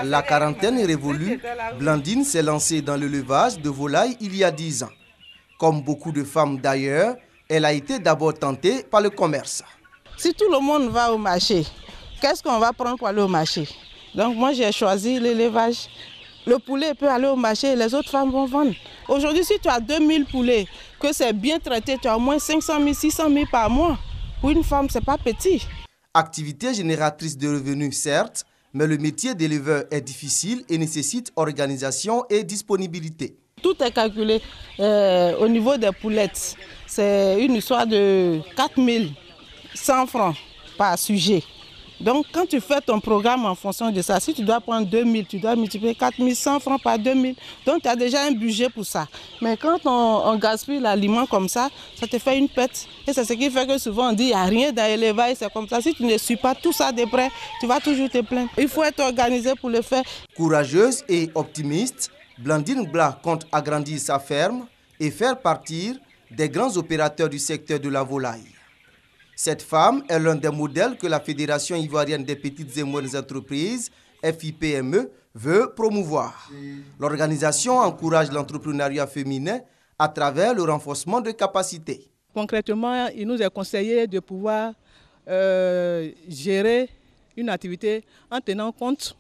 La quarantaine est révolue, Blandine s'est lancée dans l'élevage de volailles il y a 10 ans. Comme beaucoup de femmes d'ailleurs, elle a été d'abord tentée par le commerce. Si tout le monde va au marché, qu'est-ce qu'on va prendre pour aller au marché? Donc moi j'ai choisi l'élevage. Le poulet peut aller au marché et les autres femmes vont vendre. Aujourd'hui, si tu as 2000 poulets, que c'est bien traité, tu as au moins 500 000, 600 000 par mois. Pour une femme, ce n'est pas petit. Activité génératrice de revenus, certes, mais le métier d'éleveur est difficile et nécessite organisation et disponibilité. Tout est calculé au niveau des poulettes. C'est une histoire de 4100 francs par sujet. Donc quand tu fais ton programme en fonction de ça, si tu dois prendre 2000, tu dois multiplier 4100 francs par 2000. Donc tu as déjà un budget pour ça. Mais quand on gaspille l'aliment comme ça te fait une perte. Et c'est ce qui fait que souvent on dit il n'y a rien dans l'élevage, c'est comme ça. Si tu ne suis pas tout ça de près, tu vas toujours te plaindre. Il faut être organisé pour le faire. Courageuse et optimiste, Blandine Blah compte agrandir sa ferme et faire partir des grands opérateurs du secteur de la volaille. Cette femme est l'un des modèles que la Fédération ivoirienne des petites et moyennes entreprises, FIPME, veut promouvoir. L'organisation encourage l'entrepreneuriat féminin à travers le renforcement de capacités. Concrètement, il nous est conseillé de pouvoir gérer une activité en tenant compte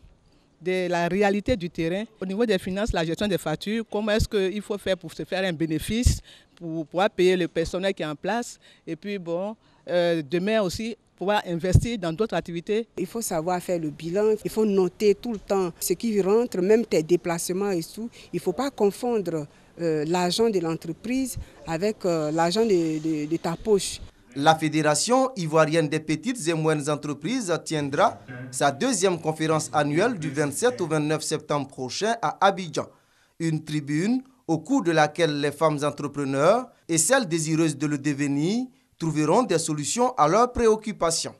de la réalité du terrain. Au niveau des finances, la gestion des factures, comment est-ce qu'il faut faire pour se faire un bénéfice, pour pouvoir payer le personnel qui est en place. Et puis demain aussi, pouvoir investir dans d'autres activités. Il faut savoir faire le bilan, il faut noter tout le temps ce qui rentre, même tes déplacements et tout. Il ne faut pas confondre l'argent de l'entreprise avec l'argent de ta poche. La Fédération ivoirienne des petites et moyennes entreprises tiendra sa deuxième conférence annuelle du 27 au 29 septembre prochain à Abidjan. Une tribune au cours de laquelle les femmes entrepreneurs et celles désireuses de le devenir trouveront des solutions à leurs préoccupations.